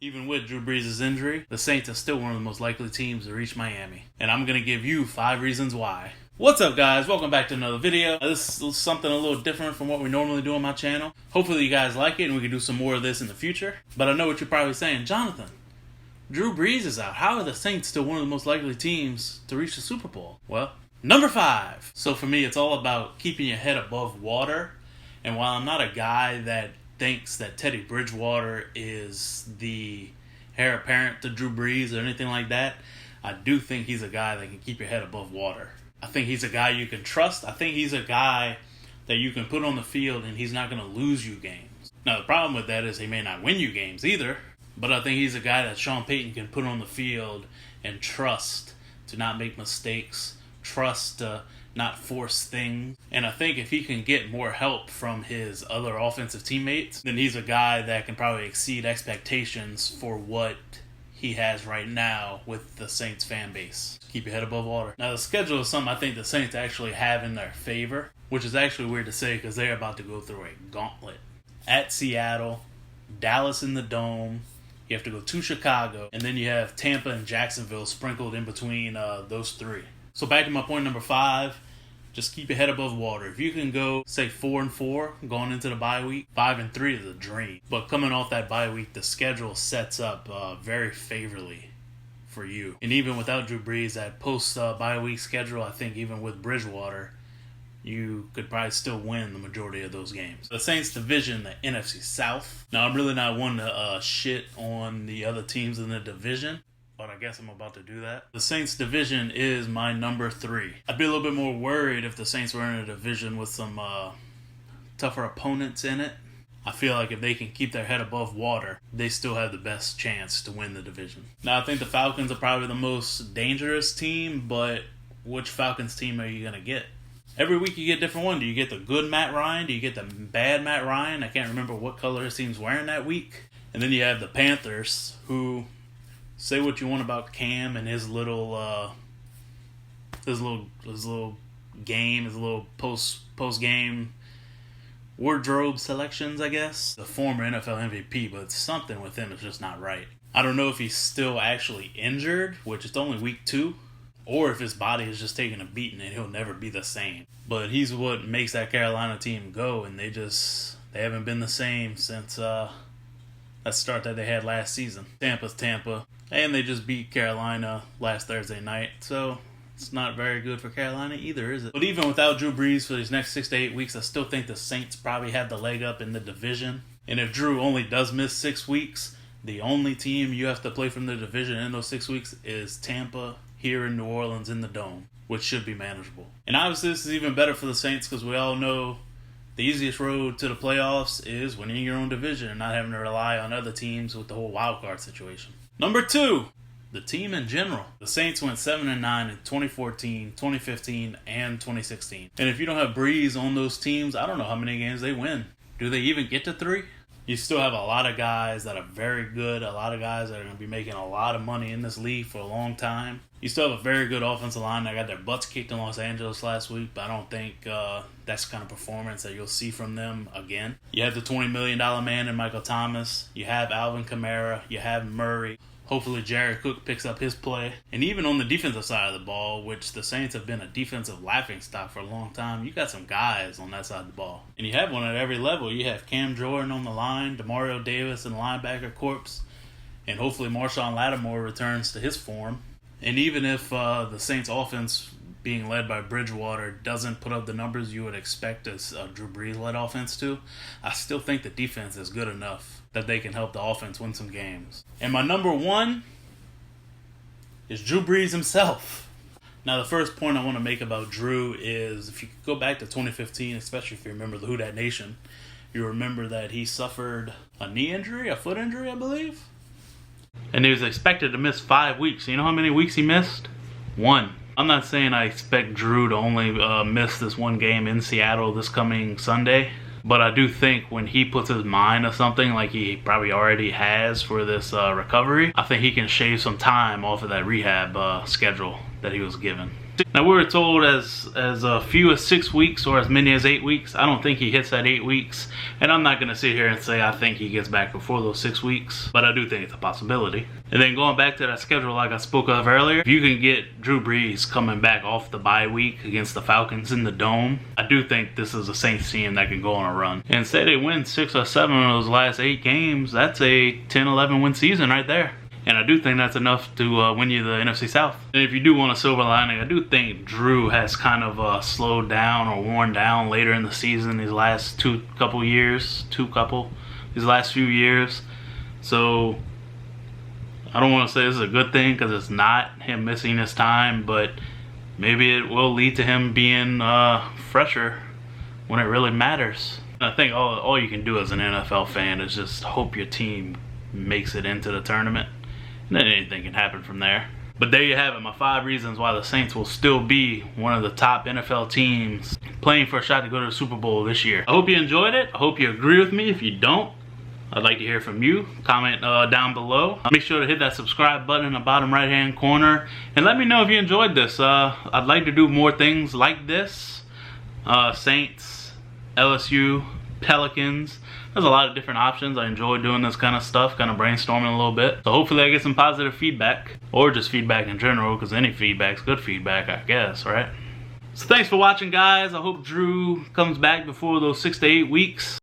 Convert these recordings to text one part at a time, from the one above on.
Even with Drew Brees' injury, the Saints are still one of the most likely teams to reach Miami. And I'm going to give you 5 reasons why. What's up, guys? Welcome back to another video. This is something a little different from what we normally do on my channel. Hopefully you guys like it and we can do some more of this in the future. But I know what you're probably saying, Jonathan, Drew Brees is out. How are the Saints still one of the most likely teams to reach the Super Bowl? Well, number 5. So for me, it's all about keeping your head above water. And while I'm not a guy that thinks that Teddy Bridgewater is the heir apparent to Drew Brees or anything like that, I do think he's a guy that can keep your head above water. I think he's a guy you can trust. I think he's a guy that you can put on the field and he's not going to lose you games. Now, the problem with that is he may not win you games either, but I think he's a guy that Sean Payton can put on the field and trust to not make mistakes, trust to not force things. And I think if he can get more help from his other offensive teammates, then he's a guy that can probably exceed expectations for what he has right now with the Saints fan base. Keep your head above water. Now, the schedule is something I think the Saints actually have in their favor, which is actually weird to say because they're about to go through a gauntlet. At Seattle, Dallas in the Dome, you have to go to Chicago, and then you have Tampa and Jacksonville sprinkled in between those 3. So back to my point number 5, just keep your head above water. If you can go, say, 4-4 going into the bye week, 5-3 is a dream. But coming off that bye week, the schedule sets up very favorably for you. And even without Drew Brees, that post-bye week schedule, I think even with Bridgewater, you could probably still win the majority of those games. The Saints division, the NFC South. Now, I'm really not one to shit on the other teams in the division, but I guess I'm about to do that. The Saints division is my number 3. I'd be a little bit more worried if the Saints were in a division with some tougher opponents in it. I feel like if they can keep their head above water, they still have the best chance to win the division. Now, I think the Falcons are probably the most dangerous team, but which Falcons team are you going to get? Every week you get a different one. Do you get the good Matt Ryan? Do you get the bad Matt Ryan? I can't remember what color his team's wearing that week. And then you have the Panthers, who, say what you want about Cam and his little game, his little post game wardrobe selections, I guess. The former NFL MVP, but something with him is just not right. I don't know if he's still actually injured, which it's only week 2, or if his body is just taking a beating and he'll never be the same. But he's what makes that Carolina team go, and they haven't been the same since that start that they had last season. Tampa's Tampa, and they just beat Carolina last Thursday night, so it's not very good for Carolina either, is it? But even without Drew Brees for these next 6 to 8 weeks, I still think the Saints probably have the leg up in the division. And if Drew only does miss 6 weeks, the only team you have to play from the division in those 6 weeks is Tampa here in New Orleans in the Dome, which should be manageable. And obviously this is even better for the Saints because we all know the easiest road to the playoffs is winning your own division and not having to rely on other teams with the whole wild card situation. Number 2, the team in general. The Saints went 7-9 in 2014, 2015, and 2016. And if you don't have Brees on those teams, I don't know how many games they win. Do they even get to 3? You still have a lot of guys that are very good, a lot of guys that are going to be making a lot of money in this league for a long time. You still have a very good offensive line that got their butts kicked in Los Angeles last week, but I don't think that's the kind of performance that you'll see from them again. You have the $20 million man in Michael Thomas. You have Alvin Kamara. You have Murray. Hopefully Jared Cook picks up his play. And even on the defensive side of the ball, which the Saints have been a defensive laughingstock for a long time, you got some guys on that side of the ball. And you have one at every level. You have Cam Jordan on the line, Demario Davis in the linebacker corps, and hopefully Marshawn Lattimore returns to his form. And even if the Saints offense being led by Bridgewater doesn't put up the numbers you would expect a Drew Brees-led offense to, I still think the defense is good enough that they can help the offense win some games. And my number 1 is Drew Brees himself. Now, the first point I want to make about Drew is if you go back to 2015, especially if you remember the Who Dat Nation, you remember that he suffered a knee injury, a foot injury, I believe. And he was expected to miss 5 weeks. You know how many weeks he missed? 1. I'm not saying I expect Drew to only miss this one game in Seattle this coming Sunday. But I do think when he puts his mind to something like he probably already has for this recovery, I think he can shave some time off of that rehab schedule that he was given. Now, we were told as few as 6 weeks or as many as 8 weeks. I don't think he hits that 8 weeks. And I'm not going to sit here and say I think he gets back before those 6 weeks. But I do think it's a possibility. And then going back to that schedule like I spoke of earlier, if you can get Drew Brees coming back off the bye week against the Falcons in the Dome, I do think this is a Saints team that can go on a run. And say they win 6 or 7 of those last 8 games, that's a 10-11 win season right there. And I do think that's enough to win you the NFC South. And if you do want a silver lining, I do think Drew has kind of slowed down or worn down later in the season these last these last few years. So I don't want to say this is a good thing because it's not him missing his time, but maybe it will lead to him being fresher when it really matters. And I think all you can do as an NFL fan is just hope your team makes it into the tournament. And then anything can happen from there. But there you have it, my 5 reasons why the Saints will still be one of the top NFL teams playing for a shot to go to the Super Bowl this year. I hope you enjoyed it. I hope you agree with me. If you don't, I'd like to hear from you. Comment down below. Make sure to hit that subscribe button in the bottom right hand corner. And let me know if you enjoyed this. I'd like to do more things like this. Saints, LSU, Pelicans. There's a lot of different options. I enjoy doing this kind of stuff, kind of brainstorming a little bit. So hopefully I get some positive feedback, or just feedback in general, because any feedback's good feedback, I guess, right? So thanks for watching, guys. I hope Drew comes back before those 6 to 8 weeks.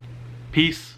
Peace.